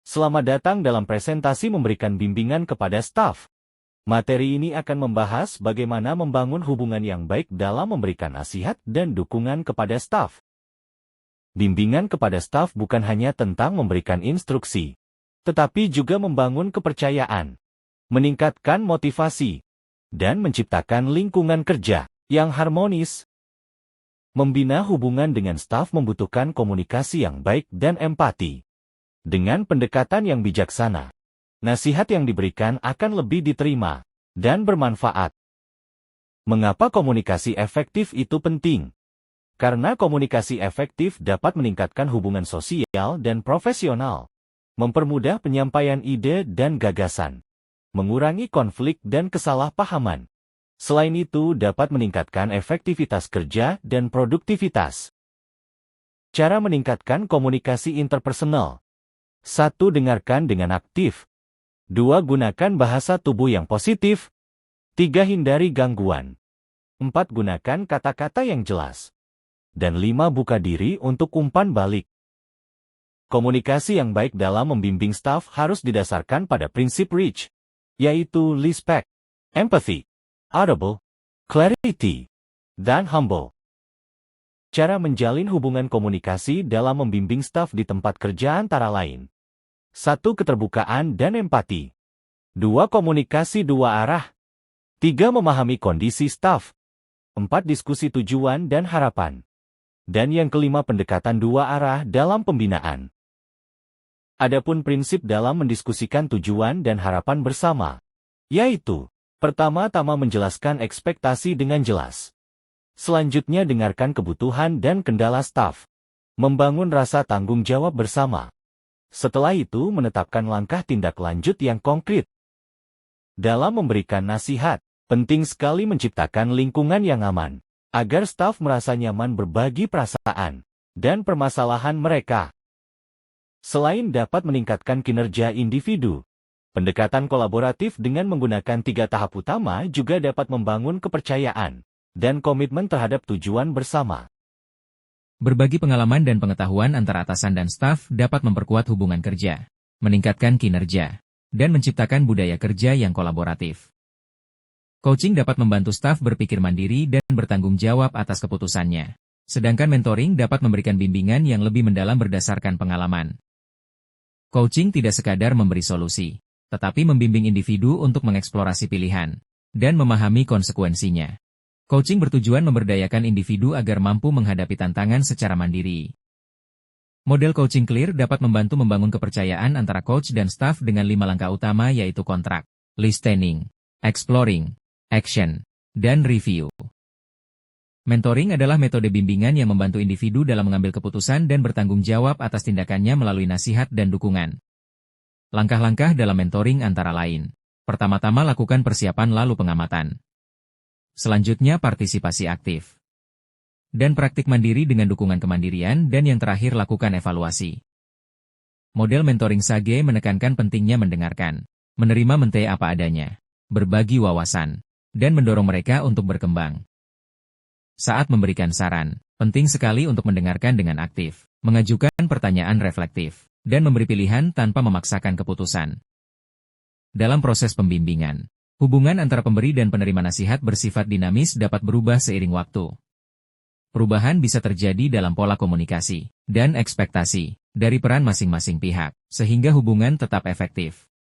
Selamat datang dalam presentasi memberikan bimbingan kepada staf. Materi ini akan membahas bagaimana membangun hubungan yang baik dalam memberikan nasihat dan dukungan kepada staf. Bimbingan kepada staf bukan hanya tentang memberikan instruksi, tetapi juga membangun kepercayaan, meningkatkan motivasi, dan menciptakan lingkungan kerja yang harmonis. Membina hubungan dengan staf membutuhkan komunikasi yang baik dan empati. Dengan pendekatan yang bijaksana, nasihat yang diberikan akan lebih diterima dan bermanfaat. Mengapa komunikasi efektif itu penting? Karena komunikasi efektif dapat meningkatkan hubungan sosial dan profesional, mempermudah penyampaian ide dan gagasan, mengurangi konflik dan kesalahpahaman. Selain itu, dapat meningkatkan efektivitas kerja dan produktivitas. Cara meningkatkan komunikasi interpersonal. 1. Dengarkan dengan aktif. 2. Gunakan bahasa tubuh yang positif. 3. Hindari gangguan. 4. Gunakan kata-kata yang jelas. Dan 5. Buka diri untuk umpan balik. Komunikasi yang baik dalam membimbing staf harus didasarkan pada prinsip REACH, yaitu respect, empathy, audible, clarity, dan humble. Cara menjalin hubungan komunikasi dalam membimbing staf di tempat kerja antara lain. 1. Keterbukaan dan empati. 2. Komunikasi dua arah. 3. Memahami kondisi staf. 4. Diskusi tujuan dan harapan. Dan yang kelima, pendekatan dua arah dalam pembinaan. Adapun prinsip dalam mendiskusikan tujuan dan harapan bersama, yaitu, pertama-tama menjelaskan ekspektasi dengan jelas. Selanjutnya dengarkan kebutuhan dan kendala staf. Membangun rasa tanggung jawab bersama. Setelah itu menetapkan langkah tindak lanjut yang konkret. Dalam memberikan nasihat, penting sekali menciptakan lingkungan yang aman, agar staf merasa nyaman berbagi perasaan dan permasalahan mereka. Selain dapat meningkatkan kinerja individu, pendekatan kolaboratif dengan menggunakan 3 tahap utama juga dapat membangun kepercayaan dan komitmen terhadap tujuan bersama. Berbagi pengalaman dan pengetahuan antara atasan dan staf dapat memperkuat hubungan kerja, meningkatkan kinerja, dan menciptakan budaya kerja yang kolaboratif. Coaching dapat membantu staf berpikir mandiri dan bertanggung jawab atas keputusannya, sedangkan mentoring dapat memberikan bimbingan yang lebih mendalam berdasarkan pengalaman. Coaching tidak sekadar memberi solusi, tetapi membimbing individu untuk mengeksplorasi pilihan dan memahami konsekuensinya. Coaching bertujuan memberdayakan individu agar mampu menghadapi tantangan secara mandiri. Model coaching clear dapat membantu membangun kepercayaan antara coach dan staf dengan 5 langkah utama, yaitu kontrak, listening, exploring, action, dan review. Mentoring adalah metode bimbingan yang membantu individu dalam mengambil keputusan dan bertanggung jawab atas tindakannya melalui nasihat dan dukungan. Langkah-langkah dalam mentoring antara lain. Pertama-tama lakukan persiapan lalu pengamatan. Selanjutnya partisipasi aktif. Dan praktik mandiri dengan dukungan kemandirian, dan yang terakhir lakukan evaluasi. Model mentoring Sage menekankan pentingnya mendengarkan, menerima mente apa adanya, berbagi wawasan, dan mendorong mereka untuk berkembang. Saat memberikan saran, penting sekali untuk mendengarkan dengan aktif, mengajukan pertanyaan reflektif, dan memberi pilihan tanpa memaksakan keputusan. Dalam proses pembimbingan, hubungan antara pemberi dan penerima nasihat bersifat dinamis, dapat berubah seiring waktu. Perubahan bisa terjadi dalam pola komunikasi dan ekspektasi dari peran masing-masing pihak, sehingga hubungan tetap efektif.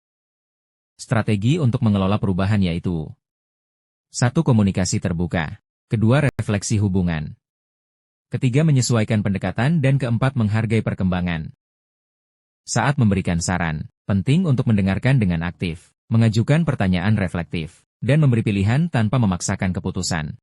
Strategi untuk mengelola perubahan yaitu 1. Komunikasi terbuka. 2. Refleksi hubungan. 3. Menyesuaikan pendekatan, dan 4. Menghargai perkembangan. Saat memberikan saran, penting untuk mendengarkan dengan aktif, mengajukan pertanyaan reflektif, dan memberi pilihan tanpa memaksakan keputusan.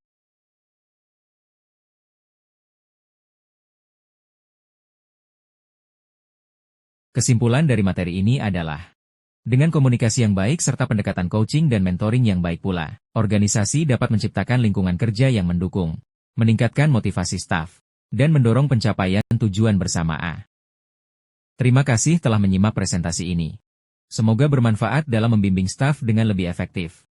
Kesimpulan dari materi ini adalah, dengan komunikasi yang baik serta pendekatan coaching dan mentoring yang baik pula, organisasi dapat menciptakan lingkungan kerja yang mendukung, meningkatkan motivasi staf, dan mendorong pencapaian tujuan bersama. Terima kasih telah menyimak presentasi ini. Semoga bermanfaat dalam membimbing staf dengan lebih efektif.